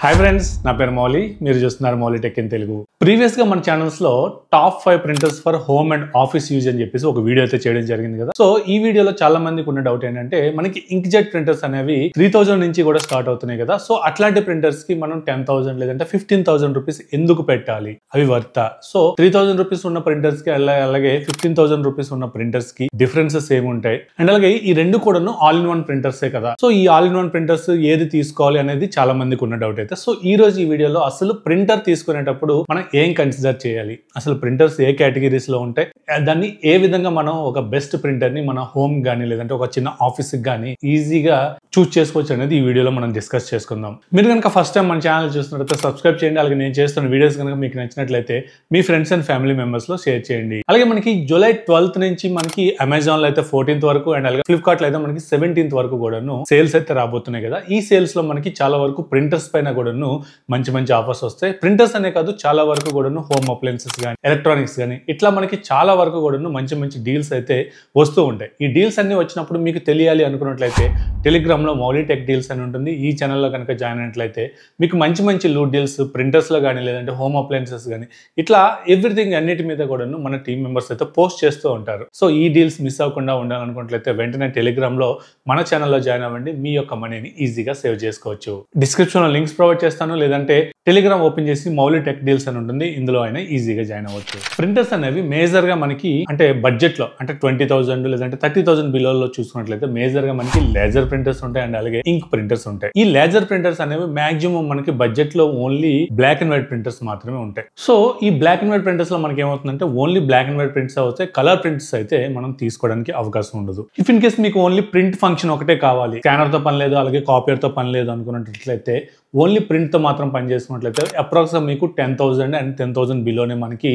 Hi friends, నా పేరు మౌలి. మీరు చూస్తున్నారు Mouli tech in Telugu. Previous గా మన ఛానల్స్ లో top 5 printers for home and office use అని చెప్పేసి ఒక వీడియో అయితే చేయడం జరిగింది కదా. సో ఈ వీడియోలో చాలా మందికి ఉన్న డౌట్ ఏంటంటే, మనకి ఇంక్ జెట్ ప్రింటర్స్ అనేవి 3000 నుంచి కూడా స్టార్ట్ అవుతున్నాయి కదా. సో అట్లాంటి ప్రింటర్స్ కి మనం 10,000 లేదంటే 15,000 రూపీస్ ఎందుకు పెట్టాలి, అవి వర్తా? సో 3000 రూపీస్ ఉన్న ప్రింటర్స్ కి అలాగే 15,000 రూపీస్ ఉన్న ప్రింటర్స్ కి డిఫరెన్సెస్ ఏముంటాయి? అండ్ అలాగే ఈ రెండు కూడాను ఆల్ ఇన్ వన్ ప్రింటర్సే కదా. సో ఈ ఆల్ ఇన్ వన్ ప్రింటర్స్ ఏది తీసుకోవాలి అనేది చాలా మందికి ఉన్న డౌట్ అయితే. సో ఈ రోజు ఈ వీడియోలో అసలు ప్రింటర్ తీసుకునేటప్పుడు మనం ఏం కన్సిడర్ చేయాలి, అసలు ప్రింటర్స్ ఏ కేటగిరీస్ లో ఉంటాయి, దాన్ని ఏ విధంగా మనం ఒక బెస్ట్ ప్రింటర్ ని మన హోమ్ గానీ లేదంటే ఒక చిన్న ఆఫీస్ గానీ ఈజీగా చూస్ చేసుకోవచ్చు అనేది ఈ వీడియోలో మనం డిస్కస్ చేసుకుందాం. మీరు కనుక ఫస్ట్ టైం మన ఛానల్ చూస్తున్నట్లయితే సబ్స్క్రైబ్ చేయండి. అలాగే నేను చేస్తున్న వీడియోస్ కనుక మీకు నచ్చినట్లయితే మీ ఫ్రెండ్స్ అండ్ ఫ్యామిలీ మెంబర్స్ లో షేర్ చేయండి. అలాగే మనకి జూలై 12th నుంచి మనకి అమెజాన్ లో అయితే 14th వరకు అండ్ అలాగే ఫ్లిప్కార్ట్ లో అయితే మనకి 17th వరకు కూడాను సేల్స్ అయితే రాబోతున్నాయి కదా. ఈ సేల్స్ లో మనకి చాలా వరకు ప్రింటర్స్ పైన కూడాను మంచి మంచి ఆఫర్స్ వస్తాయి. ప్రింటర్స్ అనే కాదు, చాలా వరకు కూడాను హోమ్ అప్లయన్సెస్ కానీ ఎలక్ట్రానిక్స్ కానీ ఇట్లా మనకి చాలా వరకు కూడాను మంచి మంచి డీల్స్ అయితే వస్తూ ఉంటాయి. ఈ డీల్స్ అన్ని వచ్చినప్పుడు మీకు తెలియాలి అనుకున్నట్లయితే టెలిగ్రామ్ లో మౌలి టెక్ డీల్స్ అని ఉంటుంది. ఈ ఛానల్లో కనుక జాయిన్ అయినట్లయితే మీకు మంచి మంచి లూట్ డీల్స్ ప్రింటర్స్ లో కానీ లేదంటే హోమ్ అప్లయన్సెస్ కానీ ఇట్లా ఎవ్రీథింగ్ అన్నిటి మీద కూడాను మన టీం మెంబర్స్ అయితే పోస్ట్ చేస్తూ ఉంటారు. సో ఈ డీల్స్ మిస్ అవ్వకుండా ఉండాలనుకున్నట్లయితే వెంటనే టెలిగ్రామ్ లో మన ఛానల్లో జాయిన్ అవ్వండి. మీ యొక్క మనీని ఈజీగా సేవ్ చేసుకోవచ్చు. డిస్క్రిప్షన్ లో లింక్స్ ప్రొవైడ్ చేస్తాను, లేదంటే టెలిగ్రామ్ ఓపెన్ చేసి మౌలి టెక్ డీల్స్ అని ఉంటుంది, ఇందులో అయినా ఈజీగా జాయిన్ అవ్వచ్చు. ప్రింటర్స్ అనేవి మేజర్ గా మనకి అంటే బడ్జెట్ లో అంటే 20,000 లేదంటే 30,000 బిలోలో చూసుకున్నట్లయితే మేజర్ గా మనకి లేజర్ ప్రింటర్స్ ఉంటాయి అండ్ అలాగే ఇంక్ ప్రింటర్స్ ఉంటాయి. ఈ లేజర్ ప్రింటర్స్ అనేవి మాక్సిమం మనకి బడ్జెట్ లో only black and white printers మాత్రమే ఉంటాయి. సో ఈ బ్లాక్ అండ్ వైట్ ప్రింటర్స్ లో మనకి ఏమవుతుందంటే only black and white prints అవుతాయి, కలర్ ప్రింట్స్ అయితే మనం తీసుకోవడానికి అవకాశం ఉండదు. ఇఫ్ ఇన్ కేస్ మీకు ఓన్లీ ప్రింట్ ఫంక్షన్ ఒకటే కావాలి, స్కానర్ తో పని లేదు అలాగే కాపీర్ తో పని లేదు అనుకున్నట్లయితే ఓన్లీ ప్రింట్ తో మాత్రం పని చేసుకున్నట్లయితే అప్రాక్సిమేట్ మీకు 10,000 అండ్ 10,000 బిలోనే మనకి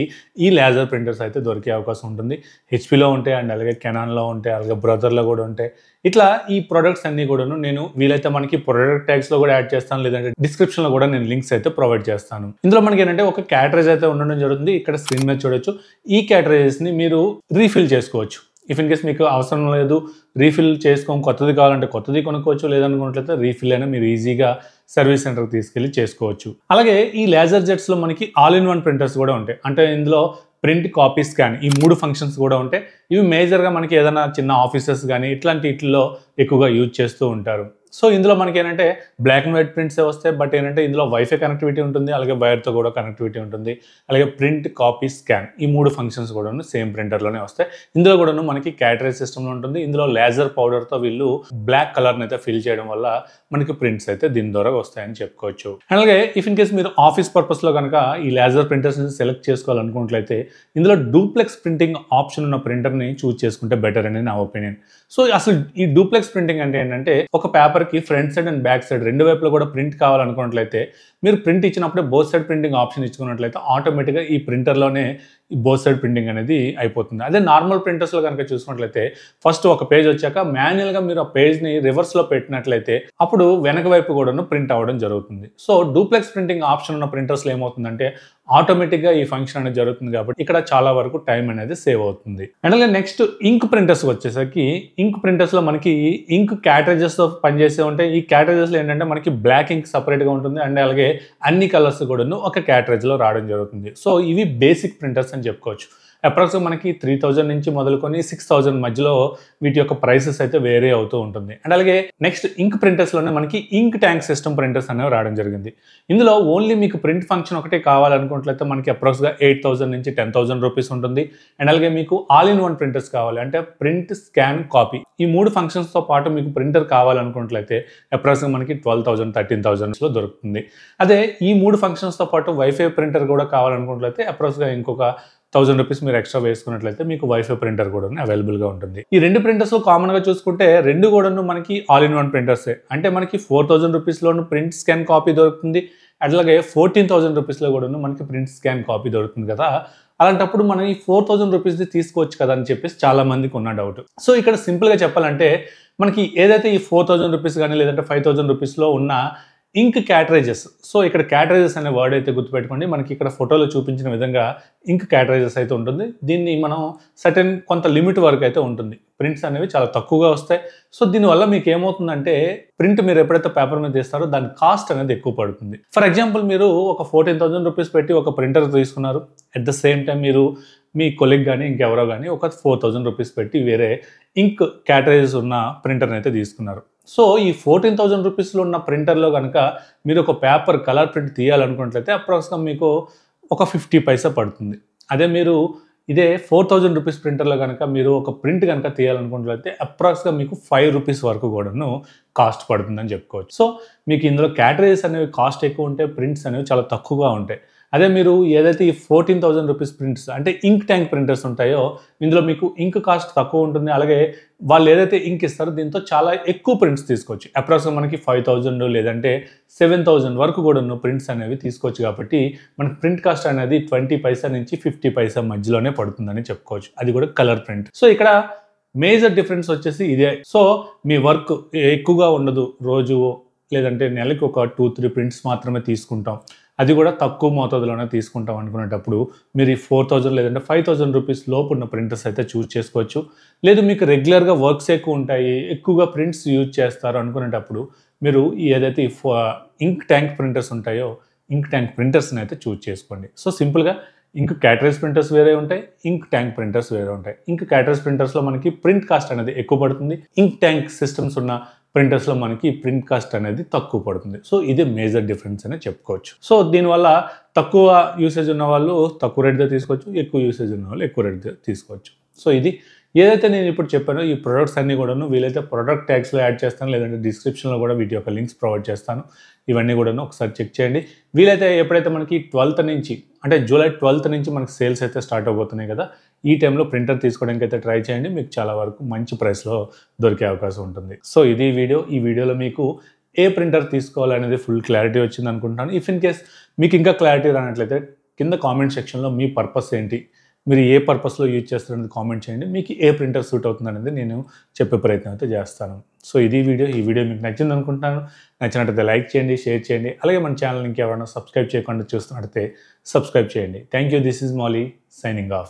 ఈ లేజర్ ప్రింటర్స్ అయితే దొరికే అవకాశం ఉంటుంది. హెచ్పిలో ఉంటాయి అండ్ అలాగే కెనాన్లో ఉంటాయి, అలాగే బ్రదర్లో కూడా ఉంటాయి. ఇట్లా ఈ ప్రొడక్ట్స్ అన్ని కూడాను నేను వీలైతే మనకి ప్రొడక్ట్ ట్యాగ్స్ లో కూడా యాడ్ చేస్తాను, లేదంటే డిస్క్రిప్షన్ లో కూడా నేను లింక్స్ అయితే ప్రొవైడ్ చేస్తాను. ఇందులో మనకి ఏంటంటే ఒక క్యాటరేజ్ అయితే ఉండడం జరుగుతుంది. ఇక్కడ స్క్రీన్ మీద చూడొచ్చు. ఈ క్యాటరేజెస్ ని మీరు రీఫిల్ చేసుకోవచ్చు. ఇఫ్ ఇన్ కేస్ మీకు అవసరం లేదు, రీఫిల్ చేసుకోం కొత్తది కావాలంటే కొత్తది కొనుక్కోవచ్చు, లేదనుకున్నట్లయితే రీఫిల్ అయినా మీరు ఈజీగా సర్వీస్ సెంటర్కి తీసుకెళ్లి చేసుకోవచ్చు. అలాగే ఈ లేజర్ జెట్స్ లో మనకి ఆల్ ఇన్ వన్ ప్రింటర్స్ కూడా ఉంటాయి. అంటే ఇందులో ప్రింట్, కాపీ, స్కాన్ ఈ 3 ఫంక్షన్స్ కూడా ఉంటాయి. ఇవి మేజర్గా మనకి ఏదైనా చిన్న ఆఫీసెస్ కానీ ఇట్లాంటి వీటిల్లో ఎక్కువగా యూజ్ చేస్తూ ఉంటారు. సో ఇందులో మనకి ఏంటంటే బ్లాక్ అండ్ వైట్ ప్రింట్సే వస్తాయి, బట్ ఏంటంటే ఇందులో వైఫై కనెక్టివిటీ ఉంటుంది, అలాగే వైర్తో కూడా కనెక్టివిటీ ఉంటుంది. అలాగే ప్రింట్, కాపీ, స్కాన్ ఈ 3 ఫంక్షన్స్ కూడా సేమ్ ప్రింటర్లోనే వస్తాయి. ఇందులో కూడా మనకి క్యాటరేజ్ సిస్టమ్లో ఉంటుంది. ఇందులో లేజర్ పౌడర్తో వీళ్ళు బ్లాక్ కలర్ని అయితే ఫిల్ చేయడం వల్ల మనకి ప్రింట్స్ అయితే దీని ద్వారా వస్తాయని చెప్పుకోవచ్చు. అలాగే ఇఫ్ ఇన్ కేస్ మీరు ఆఫీస్ పర్పస్లో కనుక ఈ లేజర్ ప్రింటర్స్ సెలెక్ట్ చేసుకోవాలనుకున్నట్లయితే ఇందులో డూప్లెక్స్ ప్రింటింగ్ ఆప్షన్ ఉన్న ప్రింటర్ని చూస్ చేసుకుంటే బెటర్ అని నా ఒపీనియన్. సో అసలు ఈ డూప్లెక్స్ ప్రింటింగ్ అంటే ఏంటంటే ఒక పేపర్ కి front side and back side రెండు వైపులో కూడా ప్రింట్ కావాలనుకున్నట్లయితే మీరు ప్రింట్ ఇచ్చినప్పుడే బోత్ సైడ్ ప్రింటింగ్ ఆప్షన్ ఇచ్చుకున్నట్లయితే ఆటోమేటిక్గా ఈ ప్రింటర్లోనే బోత్ సైడ్ ప్రింటింగ్ అనేది అయిపోతుంది. అదే నార్మల్ ప్రింటర్స్లో కనుక చూసుకున్నట్లయితే ఫస్ట్ ఒక పేజ్ వచ్చాక మాన్యువల్గా మీరు ఆ పేజ్ని రివర్స్లో పెట్టినట్లయితే అప్పుడు వెనక వైపు కూడా ప్రింట్ అవ్వడం జరుగుతుంది. సో డూప్లెక్స్ ప్రింటింగ్ ఆప్షన్ ఉన్న ప్రింటర్స్లో ఏమవుతుందంటే ఆటోమేటిక్గా ఈ ఫంక్షన్ అనేది జరుగుతుంది కాబట్టి ఇక్కడ చాలా వరకు టైం అనేది సేవ్ అవుతుంది. అండ్ అలాగే నెక్స్ట్ ఇంక్ ప్రింటర్స్ వచ్చేసరికి ఇంక్ ప్రింటర్స్లో మనకి ఇంక్ క్యాటరేజెస్తో పనిచేసే ఉంటాయి. ఈ క్యాటరేజెస్లో ఏంటంటే మనకి బ్లాక్ ఇంక్ సపరేట్గా ఉంటుంది అండ్ అలాగే అన్ని కలర్స్ కూడా ఒక క్యాటరేజ్లో రావడం జరుగుతుంది. సో ఇవి బేసిక్ ప్రింటర్స్ అని చెప్పుకోవచ్చు. అప్రాక్సిమేట్ మనకి 3,000 నుంచి మొదలుకొని 6,000 మధ్యలో వీటి యొక్క ప్రైసెస్ అయితే వేరే అవుతూ ఉంటుంది. అండ్ అలాగే నెక్స్ట్ ఇంక్ ప్రింటర్స్లోనే మనకి ఇంక్ ట్యాంక్ సిస్టమ్ ప్రింటర్స్ అనేవి రావడం జరిగింది. ఇందులో ఓన్లీ మీకు ప్రింట్ ఫంక్షన్ ఒకటే కావాలనుకున్నట్లయితే మనకి అప్రాక్సిమేట్గా 8,000 నుంచి 10,000 రూపీస్ ఉంటుంది. అండ్ అలాగే మీకు ఆల్ ఇన్ వన్ ప్రింటర్స్ కావాలి అంటే ప్రింట్, స్కాన్, కాపీ ఈ 3 ఫంక్షన్స్తో పాటు మీకు ప్రింటర్ కావాలనుకున్నట్లయితే అప్రాక్సిమేట్ మనకి 12,000, 13,000 లో దొరుకుతుంది. అదే ఈ 3 ఫంక్షన్స్తో పాటు వైఫై ప్రింటర్ కూడా కావాలనుకున్నట్లయితే అప్రాక్సిమేట్గా ఇంకొక 1,000 రూపీస్ మీరు ఎక్స్ట్రా వేసుకున్నట్లయితే మీకు వైఫై ప్రింటర్ కూడా అవైలబుల్గా ఉంటుంది. ఈ రెండు ప్రింటర్స్ కామన్గా చూసుకుంటే రెండు కూడా మనకి ఆల్ ఇన్ వన్ ప్రింటర్సే. అంటే మనకి 4,000 రూపీస్లోను ప్రింట్, స్కాన్, కాపీ దొరుకుతుంది. అట్లాగే 14,000 రూపీస్లో కూడా మనకి ప్రింట్, స్కాన్, కాపీ దొరుకుతుంది కదా. అలాంటప్పుడు మనం ఈ 4,000 రూపీస్ది తీసుకోవచ్చు కదా అని చెప్పేసి చాలా మందికి ఉన్న డౌట్. సో ఇక్కడ సింపుల్గా చెప్పాలంటే మనకి ఏదైతే ఈ 4,000 రూపీస్ కానీ లేదంటే 5,000 రూపీస్లో ఉన్న ఇంక్ క్యాటరేజెస్. సో ఇక్కడ క్యాటరేజెస్ అనే వర్డ్ అయితే గుర్తుపెట్టుకోండి. మనకి ఇక్కడ ఫోటోలో చూపించిన విధంగా ఇంక్ క్యాటరేజెస్ అయితే ఉంటుంది. దీన్ని మనం సర్టెన్ కొంత లిమిట్ వరకు అయితే ఉంటుంది. ప్రింట్స్ అనేవి చాలా తక్కువగా వస్తాయి. సో దీనివల్ల మీకు ఏమవుతుందంటే ప్రింట్ మీరు ఎప్పుడైతే పేపర్ మీద తీస్తారో దాని కాస్ట్ అనేది ఎక్కువ పడుతుంది. ఫర్ ఎగ్జాంపుల్ మీరు ఒక 14,000 రూపీస్ పెట్టి ఒక ప్రింటర్ తీసుకున్నారు. అట్ ద సేమ్ టైం మీరు మీ కొలీగ్ కానీ ఇంకెవరో కానీ ఒక 4,000 రూపీస్ పెట్టి వేరే ఇంక్ క్యాటరేజెస్ ఉన్న ప్రింటర్ని అయితే తీసుకున్నారు. సో ఈ 14,000 రూపీస్లో ఉన్న ప్రింటర్లో కనుక మీరు ఒక పేపర్ కలర్ ప్రింట్ తీయాలనుకున్నట్లయితే అప్రాక్స్గా మీకు ఒక 50 పైసా పడుతుంది. అదే మీరు ఇదే 4,000 రూపీస్ ప్రింటర్లో కనుక మీరు ఒక ప్రింట్ కనుక తీయాలనుకున్నట్లయితే అప్రాక్స్గా మీకు 5 రూపీస్ వరకు కూడాను కాస్ట్ పడుతుందని చెప్పుకోవచ్చు. సో మీకు ఇందులో క్యాటరేజెస్ అనేవి కాస్ట్ ఎక్కువ ఉంటాయి, ప్రింట్స్ అనేవి చాలా తక్కువగా ఉంటాయి. అదే మీరు ఏదైతే ఈ 14,000 రూపీస్ ప్రింట్స్ అంటే ఇంక్ ట్యాంక్ ప్రింటర్స్ ఉంటాయో ఇందులో మీకు ఇంక్ కాస్ట్ తక్కువ ఉంటుంది. అలాగే వాళ్ళు ఏదైతే ఇంక్ ఇస్తారో దీంతో చాలా ఎక్కువ ప్రింట్స్ తీసుకోవచ్చు. అప్రాక్స్గా మనకి 5,000 లేదంటే 7,000 వరకు కూడా ప్రింట్స్ అనేవి తీసుకోవచ్చు. కాబట్టి మనకి ప్రింట్ కాస్ట్ అనేది 20 పైసా నుంచి 50 పైసా మధ్యలోనే పడుతుందని చెప్పుకోవచ్చు. అది కూడా కలర్ ప్రింట్. సో ఇక్కడ మేజర్ డిఫరెన్స్ వచ్చేసి ఇదే. సో మీ వర్క్ ఎక్కువగా ఉండదు. రోజు లేదంటే నెలకి ఒక 2-3 ప్రింట్స్ మాత్రమే తీసుకుంటాం. అది కూడా తక్కువ మోతాదులోనే తీసుకుంటాం అనుకునేటప్పుడు మీరు ఈ 4,000 లేదంటే 5,000 రూపీస్ లోపు ఉన్న ప్రింటర్స్ అయితే చూస్ చేసుకోవచ్చు. లేదు మీకు రెగ్యులర్గా వర్క్స్ ఎక్కువ ఉంటాయి, ఎక్కువగా ప్రింట్స్ యూజ్ చేస్తారు అనుకునేటప్పుడు మీరు ఏదైతే ఇంక్ ట్యాంక్ ప్రింటర్స్ ఉంటాయో ఇంక్ ట్యాంక్ ప్రింటర్స్ని అయితే చూస్ చేసుకోండి. సో సింపుల్గా ఇంక్ క్యాటరేజ్ ప్రింటర్స్ వేరే ఉంటాయి, ఇంక్ ట్యాంక్ ప్రింటర్స్ వేరే ఉంటాయి. ఇంక్ క్యాటరేజ్ ప్రింటర్స్లో మనకి ప్రింట్ కాస్ట్ అనేది ఎక్కువ పడుతుంది. ఇంక్ ట్యాంక్ సిస్టమ్స్ ఉన్న ప్రింటర్స్లో మనకి ప్రింట్ కాస్ట్ అనేది తక్కువ పడుతుంది. సో ఇది మేజర్ డిఫరెన్స్ అనే చెప్పుకోవచ్చు. సో దీనివల్ల తక్కువ యూసేజ్ ఉన్న వాళ్ళు తక్కువ రేట్గా తీసుకోవచ్చు, ఎక్కువ యూసేజ్ ఉన్న వాళ్ళు ఎక్కువ రేట్గా తీసుకోవచ్చు. సో ఇది ఏదైతే నేను ఇప్పుడు చెప్పానో ఈ ప్రొడక్ట్స్ అన్నీ కూడాను వీలైతే ప్రొడక్ట్ ట్యాగ్స్లో యాడ్ చేస్తాను, లేదంటే డిస్క్రిప్షన్లో కూడా వీటి యొక్క లింక్స్ ప్రొవైడ్ చేస్తాను. ఇవన్నీ కూడాను ఒకసారి చెక్ చేయండి. వీలైతే ఎప్పుడైతే మనకి 12th నుంచి అంటే జూలై 12th నుంచి మనకి సేల్స్ అయితే స్టార్ట్ అవబోతున్నాయి కదా, ఈ టైంలో ప్రింటర్ తీసుకోవడానికి అయితే ట్రై చేయండి. మీకు చాలా వరకు మంచి ప్రైస్లో దొరికే అవకాశం ఉంటుంది. సో ఇది వీడియో. ఈ వీడియోలో మీకు ఏ ప్రింటర్ తీసుకోవాలనేది ఫుల్ క్లారిటీ వచ్చింది అనుకుంటున్నాను. ఇఫ్ ఇన్ కేస్ మీకు ఇంకా క్లారిటీ రానట్లయితే కింద కామెంట్ సెక్షన్లో మీ పర్పస్ ఏంటి, మీరు ఏ పర్పస్లో యూజ్ చేస్తారనేది కామెంట్ చేయండి. మీకు ఏ ప్రింటర్ సూట్ అవుతుంది అనేది నేను చెప్పే ప్రయత్నం అయితే చేస్తాను. సో ఇది వీడియో. ఈ వీడియో మీకు నచ్చింది అనుకుంటున్నాను. నచ్చినట్లయితే లైక్ చేయండి, షేర్ చేయండి. అలాగే మన ఛానల్ ఇంకెవరైనా సబ్స్క్రైబ్ చేయకుండా చూస్తున్నట్లయితే సబ్స్క్రైబ్ చేయండి. Thank you. This is Mouli signing off.